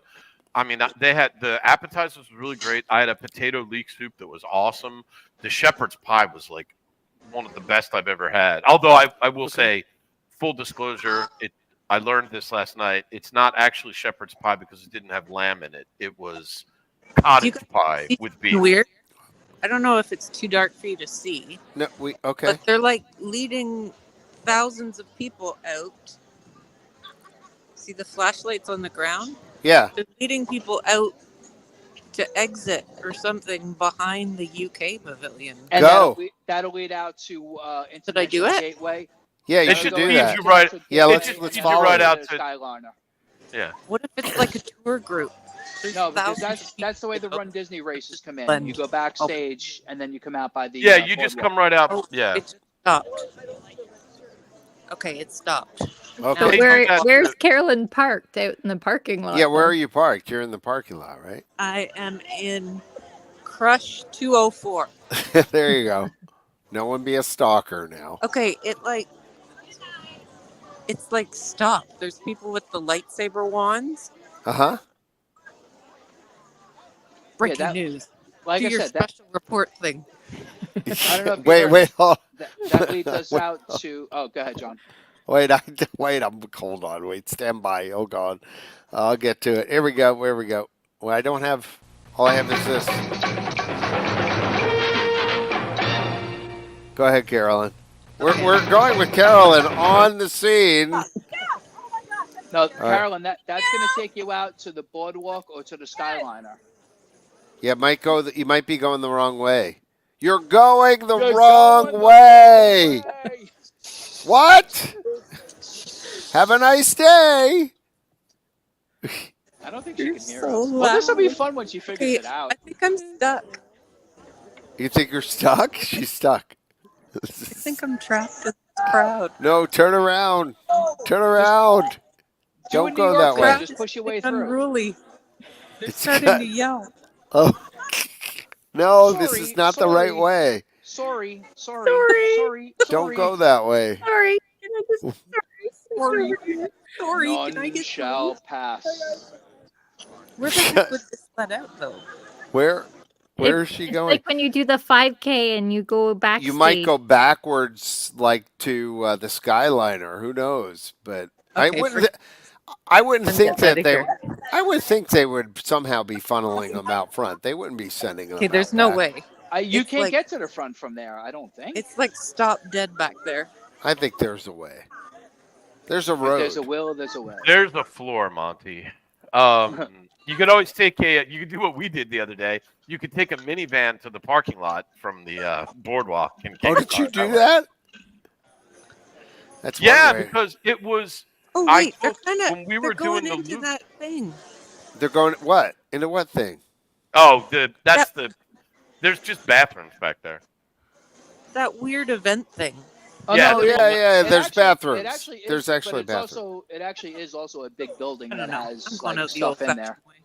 I mean they had the appetizers was really great. I had a potato leek soup that was awesome. The shepherd's pie was like one of the best I've ever had. Although I will say, full disclosure, I learned this last night. It's not actually shepherd's pie because it didn't have lamb in it. It was cottage pie with beef. Weird. I don't know if it's too dark for you to see, No, okay. but they're like leading thousands of people out. See the flashlights on the ground? Yeah. They're leading people out to exit or something behind the UK pavilion. And Go. that'll lead out to Did I do International it? Gateway. Yeah, you It should should do lead that. you right. Yeah, let's lead you follow right it. out to Skyliner. yeah. What if it's like a tour group? There's No, because thousands that's the way the of people. Run Disney races come in. Blend. You go backstage and then you come out by the Yeah, you just boardwalk. come right out. Oh, Yeah. it just stopped. Okay, it stopped. Okay. So Hey, where's that's- Carolyn parked out in the parking lot? Yeah, where are then? you parked? You're in the parking lot, right? I am in Crush 204. There you go. No one be a stalker now. Okay, it's like stopped. There's people with the lightsaber wands. Uh-huh. Breaking that- news. Like Do I your said, that, special report thing. I don't know if you Wait, heard- wait, hold. that leads us Wait. out to. Oh, go ahead, John. Wait, hold on, wait, stand by. Oh God, I'll get to it. Here we go. Well, I don't have. All I have is this. Go ahead, Carolyn. We're going with Carolyn on the scene. No, Carolyn, that's going to take you out to the boardwalk or to the Skyliner. Yeah, you might be going the wrong way. You're going the wrong way. What? Have a nice day. I don't think she You're can hear so us. Well, this will be loud. fun when she figures Okay, it out. I think I'm stuck. You think you're stuck? She's stuck. I think I'm trapped in this crowd. No, turn around. Turn around. Do Don't a New go York that way. way. Just push your way It's through. unruly. They're It's starting got- to yell. Oh. No, this Sorry, is not the right sorry. way. Sorry. Don't go that way. Sorry. Sorry. Sorry. Can I None get shall through? pass. Where the heck would this let out though? Where is she It's going? like when you do the 5K and you go backstage. You might go backwards, like to the Skyliner. Who knows? But Okay, I wouldn't think that they. Here. I would think they would somehow be funneling them out front. They wouldn't be sending them. Okay, there's out no back. way. You It's can't like- get to the front from there, I don't think. It's like stop dead back there. I think there's a way. There's a If road. there's a will, there's a way. There's the floor, Monty. You could always you could do what we did the other day. You could take a minivan to the parking lot from the boardwalk. And Oh, kick did you the do car that? That's one Yeah, way. because it was Oh I wait, they're took- kind of when we were going doing the into loop- that thing. They're going what? Into what thing? there's just bathrooms back there. That weird event thing. Oh, Yeah, no, Oh it- yeah. it There's actually- bathrooms. It actually is, There's actually but it's bathrooms, it actually is also a big building I that don't know. I'm has going like out the stuff in old-fashioned there. way.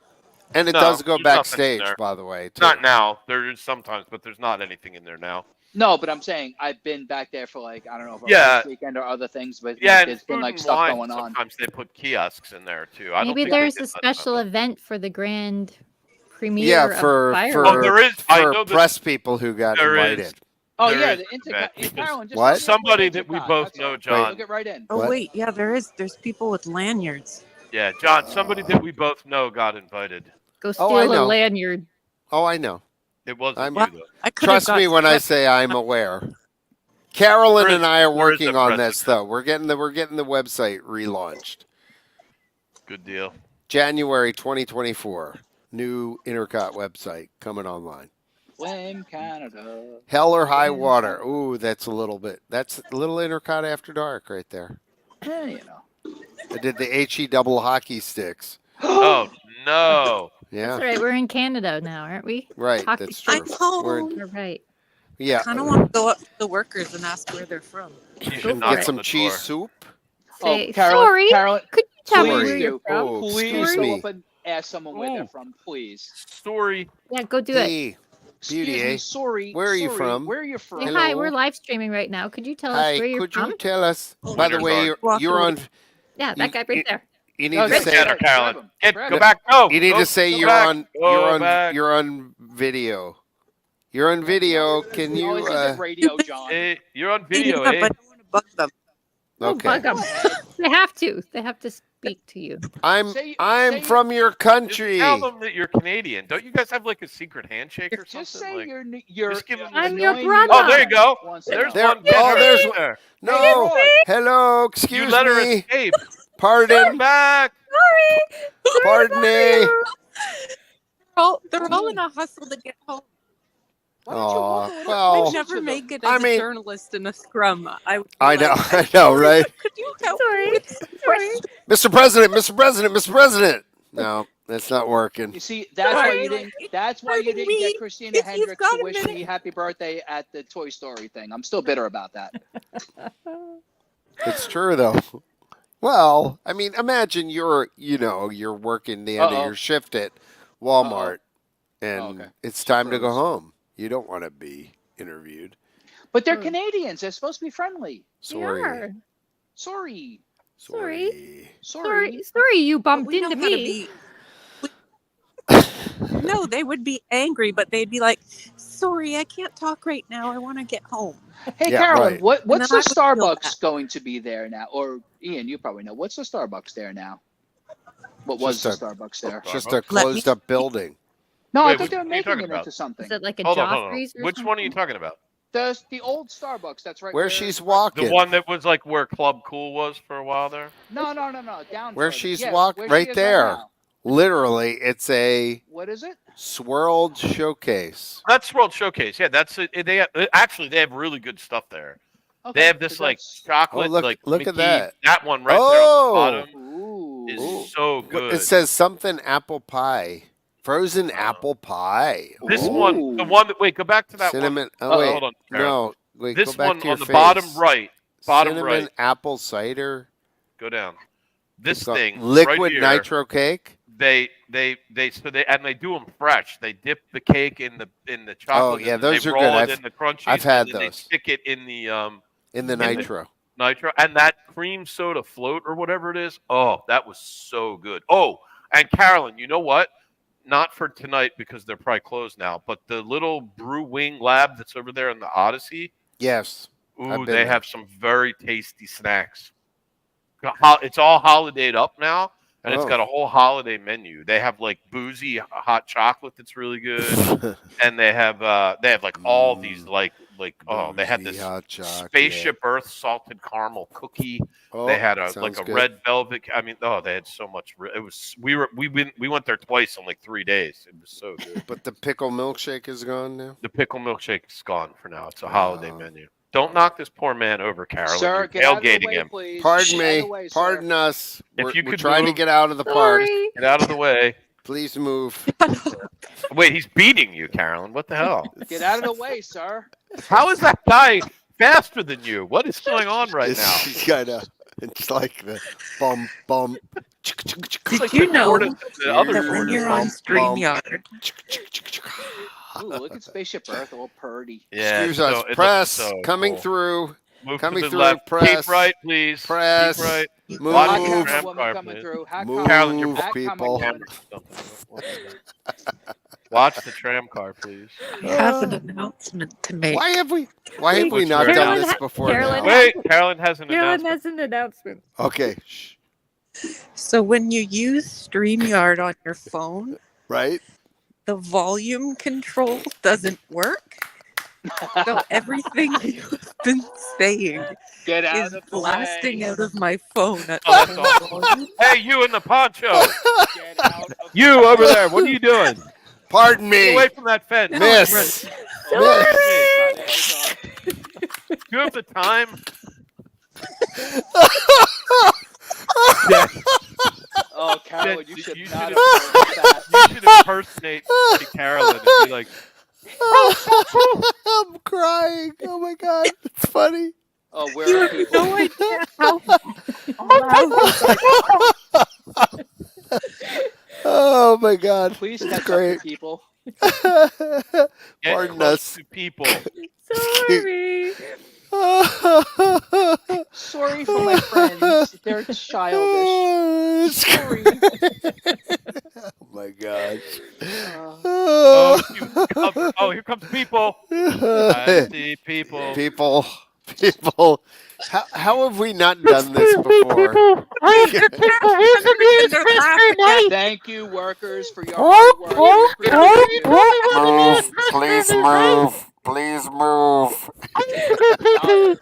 and it No, does go there's nothing in backstage, there. by the way. Too. Not now. There is sometimes, but there's not anything in there now. No, but I'm saying I've been back there for like, I don't know, for Yeah. this weekend or other things, but Yeah, there's and been food like and stuff wine, going on. sometimes they put kiosks in there too. I don't Maybe think they there's did a that time, special though. event for the grand premiere Yeah, of for fireworks. Oh, there is. I for know that press people who got there invited. is. Oh There yeah, is the an Intercot. event Yeah, because Carolyn, just What? sign up for somebody that we Intercot, both that's know, all. John. You'll get right in. Oh What? wait, yeah, there's people with lanyards. Yeah, John. Somebody that we both know got invited. Go Oh, steal I a know. lanyard. Oh, I know. It wasn't I'm- you Well, though. I could have Trust me when I say I'm aware. Carolyn and I are working on this, though. We're getting the website relaunched. Good deal. January 2024. New Intercot website coming online. Flame Canada. Hell or high water. Ooh, that's a little Intercot After Dark right there. Yeah, you know. I did the HE double hockey sticks. Oh no. Yeah, That's all right. We're in Canada now, aren't we? right. Hockey That's true. I'm home. We're right. Yeah, I kind of want to go up to the workers and ask where they're from. You Go should for knock get it. some on the cheese door. soup. Say, Carolyn, sorry, Carolyn, could you tell me Sorry. where you're from? Oh, please excuse go me. up and ask someone where they're Oh. from, please. Story. Yeah, go do it. Hey, Excuse Beauty, me, eh? sorry. Where are you sorry, from? Where are you Say from? Hello. hi. We're live streaming right now. Could you tell us Hi, where you're could from? you tell us? Oh, By the Winter's way, Art. Walk you're away. on. Yeah, that guy right there. You need No, to great say. Get her, Grab Carolyn. him. Get, Grab go him. back. Go. You need Go, to say go you're back. on. Go You're on. back. You're on video. You're on video. Can Oh, you? this isn't radio, John. Hey, you're on video, Yeah, eh? but I don't want to bug them. Don't Okay. bug 'em. They have to. They have to speak to you. I'm Say- from your Just country. tell them that you're Canadian. Don't you guys have like a secret handshake or something? Just say like, you're just give 'em I'm your annoying brother. Oh, there you go. once in There's a while. one. There- Get oh, her there's in one. there. No. Hey, Hello. You Excuse let her me. escape. Pardon. Come back. Sorry. Pardon me. They're all in a hustle to get home. Why don't you walk a little well, I'd closer never to make them? it as I a mean- journalist in a scrum. I would be I know. like, I know. Right. Could you help Sorry. with some Sorry. questions? Mr. President. Mr. President. Mr. President. No, that's not working. You see, that's why Sorry. you didn't. That's why you Pardon didn't me, get Christina if you've Hendricks got to a wish minute. me happy birthday at the Toy Story thing. I'm still bitter about that. It's true though. Well, I mean, imagine you're working the end of Uh-oh. your shift at Walmart, and Oh, okay. it's time to go Froze. home. You don't want to be interviewed. But they're Hmm. Canadians. They're supposed to be friendly. They Sorry. are. Sorry. Sorry. Sorry. Sorry, you But bumped we know into how to me. No, they would be angry, but they'd be like, "Sorry, I can't talk right now. I want to get home." Hey, Yeah, Carolyn, right. what's then the I would feel Starbucks that. going to be there now? Or Ian, you probably know. What's the Starbucks there now? What was Just the Starbucks there? Just a Let me- closed up building. No, I Wait, thought they were what are you making talking it about? into something. Is it like a Hold on. Joffrey's or Which something? one are you talking about? The old Starbucks. That's right. Where she's walking. The one that was like where Club Cool was for a while there? No. Down. Where further. she's Yeah, walk- where right she is there. now. Literally, it's a What is it? swirled showcase. That's World Showcase. Yeah, that's it. They have really good stuff there. Okay, They have this 'cause like that's- chocolate, look like at Mickey, that. That one right Oh! there on the bottom Ooh. is so good. It says something apple pie, frozen apple pie. This Ooh. one, the one that go back to that Cinnamon. one. Oh wait, hold on. Carolyn. no. Wait, This go back one to your on the face. bottom right. Bottom Cinnamon right. apple cider. Go down. This It's a thing, liquid right here, nitro cake. They do them fresh. They dip the cake in the chocolate. yeah, and then those they are roll good. it in the crunchies. I've had and then those. They stick it in the In the in the- nitro. nitro and that cream soda float or whatever it is. Oh, that was so good. Oh, and Carolyn, you know what? Not for tonight because they're probably closed now. But the little Brew Wing Lab that's over there in the Odyssey. Yes. Ooh, been they there. have some very tasty snacks. It's all holidayed up now, and it's Oh. got a whole holiday menu. They have like boozy hot chocolate that's really good, and they have like all these like they had Boozy this hot chocolate. Spaceship Earth salted caramel cookie. Oh, They had a sounds good. red velvet. I mean, they had so much. It was we went there twice in like 3 days. It was so good. But the pickle milkshake is gone now. The pickle milkshake is gone for now. It's a holiday menu. Don't knock this poor man over, Carolyn. Sir, You're get out of the tailgating way, him. please. Pardon Get out of me. the way, sir. Pardon us. If We're, you we're could trying to move- get out of the park. Sorry. Get out of the way. Please move. Wait, he's beating you, Carolyn. What the hell? Get out of the way, sir. How is that guy faster than you? What is going on right now? It's kind of. It's like the bum bum. Did you know The other that when quarter. you're on Bum, bum. StreamYard, Ooh, look at Spaceship Earth, all purdy. Yeah. Excuse so us. it looks Press so coming cool. through. Move Coming to the through, left. press. Keep right, please. Press. Keep right. Move. Watch the Hot tram woman car, coming please. through. Hot Move, Carolyn, you're hot people. woman. Something. What was that? Watch the tram car, please. I have an announcement to make. Why have we not What's done Carolyn this ha- before Carolyn now? ha- Wait, Carolyn has an Carolyn announcement. has an announcement. Okay. Shh. So when you use StreamYard on your phone, Right? the volume control doesn't work. So everything you've been saying Get out is of the blasting way. out of my phone at Oh, that's full awesome. volume. Hey, you in the poncho. Get out of You the over way. there. What are you doing? Pardon Get me. away from that fence. No, Miss. Oh, Miss. God, Do you have the time? oh, Carolyn, you You should should not have- have told us that. You should impersonate Carolyn and be like, I'm crying. Oh my god, it's funny. Oh, where You are have people? no idea how loud Oh my god, Please it's catch great. up to people. get Pardon close us. to people. Sorry. Sorry for my friends. They're childish. Sorry. Oh my gosh. Oh, here comes people. I see people. People. How have we not done this before? Thank you, workers, for your hard work. We appreciate you. Move, please move, please move. Typical Sodium.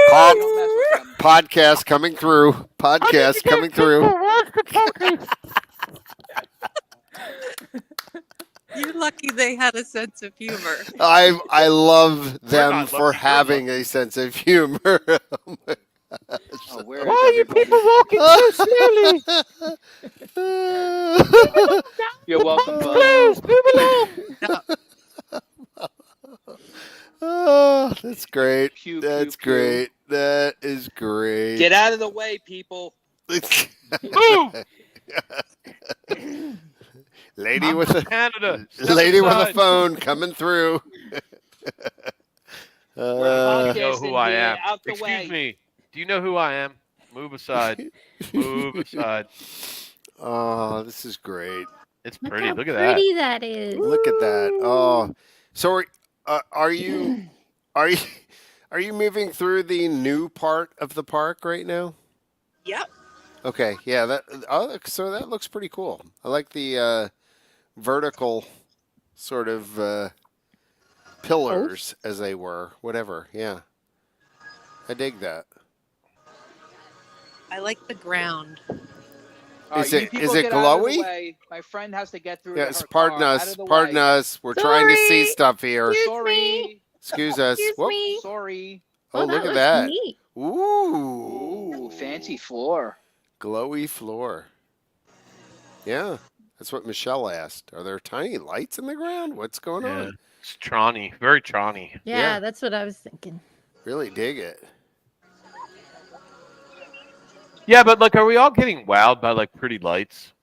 Don't mess with them. Podcast coming through. Podcast coming through. You're lucky they had a sense of humor. I love them not for lucky, you're having a sense of humor. Oh, where is everybody? walking so slowly? You're welcome, bud. Oh, that's great. Pew, That's pew, pew. great. That is great. Get out of the way, people. Move! Lady I'm with from a Canada. Step lady with a aside. phone coming through. You know Podcasting who I here, am. out the Excuse way. me. Do you know who I am? Move aside. Move aside. Oh, this is great. It's Look pretty. how Look at that. pretty that is. Look at that. Oh, so are you are you moving through the new part of the park right now? Yep. Okay, yeah. So that looks pretty cool. I like the vertical sort of pillars, as they were. Whatever. Yeah, I dig that. I like the ground. All right, Is you it- people is it get out of the glowy? way. My friend has to get through Yes, her pardon car. Out us. of the Pardon way. us. We're trying to see Sorry. stuff here. Sorry. Excuse us. Excuse Whoop. me. Sorry. Oh, look at looks that. neat. Ooh. Ooh, fancy floor. Glowy floor. Yeah, that's what Michelle asked. Are there tiny lights in the ground? What's going Yeah. on? It's Tronny. Very Tronny. Yeah, Yeah. that's what I was thinking. Really dig it. Yeah, but like, are we all getting wowed by like pretty lights?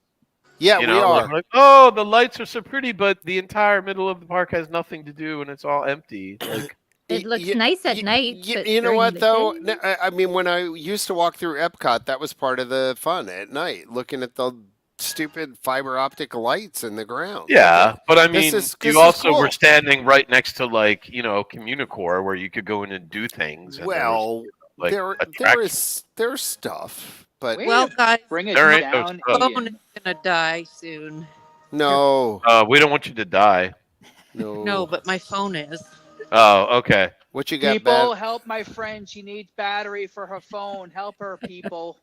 Yeah, You we know, are. like, oh, the lights are so pretty, but the entire middle of the park has nothing to do and it's all empty. Like, It looks Y- nice at y- night. y- but you know during what the though? day- No, I mean, when I used to walk through Epcot, that was part of the fun at night, looking at the stupid fiber optic lights in the ground. yeah, but I This mean, is you also cool. were standing right next to like, you know, Communicore where you could go in and do things. And there was, Well, like, there is there's stuff, but Wait. Well, guys, Bring it There ain't no down, stuff. phone Ian. is gonna die soon. no, we don't want you to die. no, No, but my phone is. Oh, okay. What you got, People, Ben? help my friend. She needs battery for her phone. Help her, people.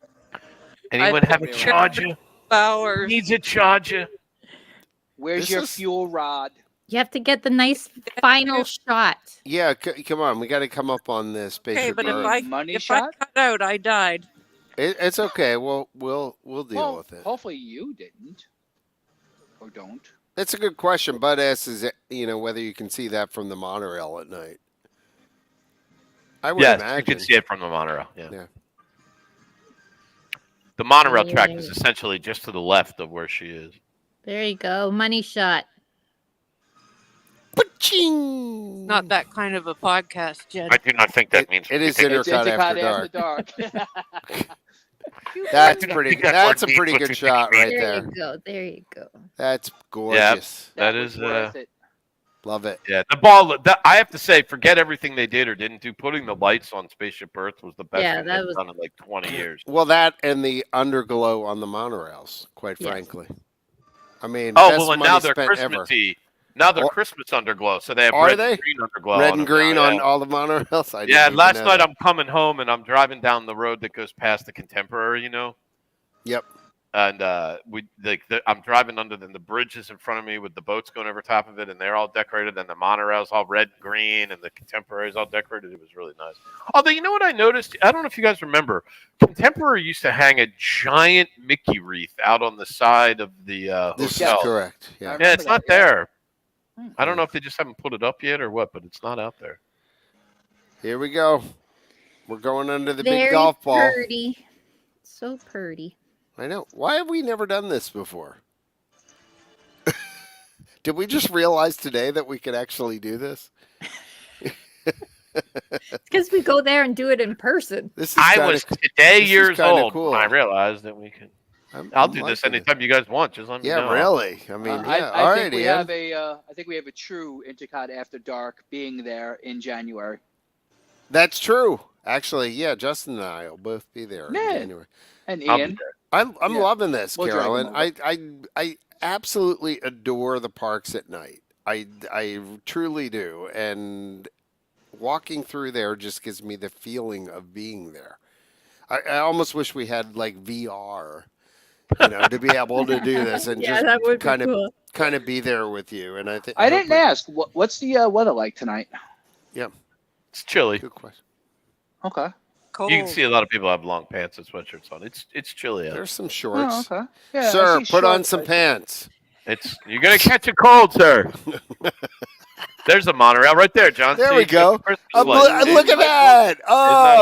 Anyone have a I've- charger? Hours. Needs a charger? Where's This your is- fuel rod? You have to get the nice final shot. Yeah, come on, we got to come up on this. Okay, Spaceship but if Earth. I Money if shot? I cut out, I died. It's okay. We'll deal Well, with it. hopefully you didn't. Or don't. That's a good question. Bud asks, whether you can see that from the monorail at night. I would Yes, imagine. you can see it from the monorail. Yeah. Yeah. The monorail track is essentially just to the left of where she is. There you go. Money shot. Ba-ching! Not that kind of a podcast, Jed. I do not think that means It is anything. It's Intercut Intercut After Dark. Dark. That's a pretty good shot right There there. you go. There you go. That's gorgeous. That was is worth it. Love it. Yeah, the ball. I have to say, forget everything they did or didn't do. Putting the lights on Spaceship Earth was the best Yeah, thing that they've was- done in like 20 years. Well, that and the underglow on the monorails, quite Yes. frankly. I mean, Oh best well, and money now they're spent ever. Christmassy. Now they're Oh. Christmas underglow, so they have Are red they? and green underglow. Red on and them green now, on yeah. all the monorails. I didn't Yeah, even last know night that. I'm coming home and I'm driving down the road that goes past the Contemporary, you know. Yep. And I'm driving under the bridge is in front of me with the boats going over top of it, and they're all decorated, and the monorail's all red and green, and the Contemporary's all decorated. It was really nice. Although, you know what I noticed? I don't know if you guys remember, Contemporary used to hang a giant Mickey wreath out on the side of the This hotel. is correct. Yeah. I Yeah, remember it's not that, yeah. there. I don't know if they just haven't put it up yet or what, but it's not out there. Here we go. We're going under the Very big golf ball. Purty. So purty. I know. Why have we never done this before? Did we just realize today that we could actually do this? Because we go there and do it in person. This is I kinda- was today this is years kinda old cool. when I realized that we could. I'll do this liking it. anytime you guys want. Just let me Yeah, know. really. I mean, yeah. I All think right, we Ian. have I think we have a true Intercut After Dark being there in January. That's true. Actually, yeah. Justin and I will both be there Yeah. in January. And I'll be Ian, I'm Yeah. loving this, We'll drag Carolyn. them I absolutely adore the parks at night. I truly do, and walking through there just gives me the feeling of being there. I almost wish we had like VR, to be able to do this and Yeah, just that would kind be of cool. kind of be there with you. And I think I didn't ask. What's the weather like tonight? It's chilly. Good question. Okay. Cold. You can see a lot of people have long pants and sweatshirts on. It's chilly out. There's some shorts. Oh, okay. Yeah, I Sir, see put on shorts, some but- pants. You're gonna catch a cold, sir. There's a monorail right there, John. There See, we it's got go. the Christmas Look lights. at that! Oh,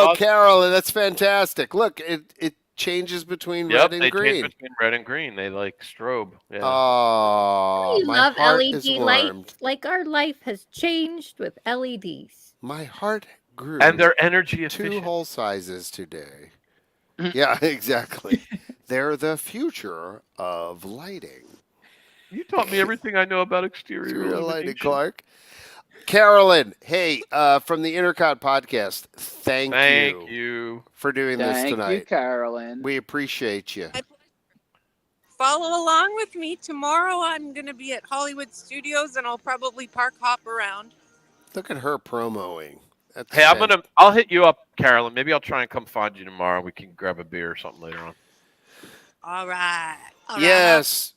awesome? Carolyn, that's fantastic. Look, it changes between Yep, red they and green. change between red and green. They like strobe. Yeah. Oh, We my love heart LED is warmed. lights. Like our life has changed with E LEDs. My heart grew And they're energy 2 efficient. whole sizes today. Mhm. Yeah, exactly. They're the future of lighting. You taught me everything I know about exterior Exterior lighting, illumination. Clark. Carolyn, hey, from the EPCOT podcast, thank you. for doing this Thank you, tonight. Carolyn. We appreciate you. Follow along with me tomorrow. I'm going to be at Hollywood Studios, and I'll probably park hop around. Look at her promoing. That's Hey, I'll hit you up, Carolyn. Maybe I'll try and come find you tomorrow. We can grab a beer or something later on. All right. Yes.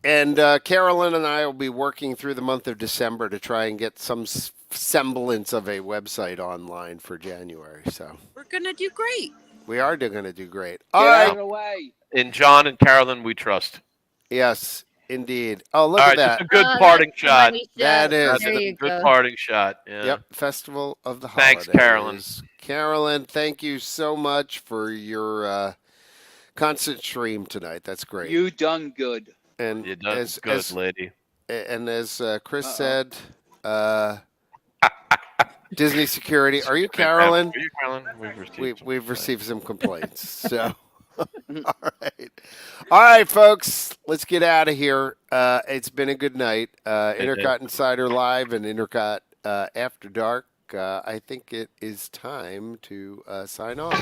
And Carolyn and I will be working through the month of December to try and get some semblance of a website online for January. So We're going to do great. we are going to do great. Get All out right. of the way. In John and Carolyn, we trust. Yes, indeed. Oh, look All at right, just that. a good Oh, parting that's a shot. money That shot. is. That's There a you good go. parting shot. Yeah. Yep, Festival of the Holidays. Thanks, Carolyn. Carolyn, thank you so much for your constant stream tonight. That's great. You done good. and You done as, good, as lady. and as Chris Uh-oh. said, Disney security. Are you Carolyn? Are you Carolyn? We've received some complaints. So, all right, folks, let's get out of here. It's been a good night. Intercut Insider Live and Intercut After Dark. I think it is time to sign off.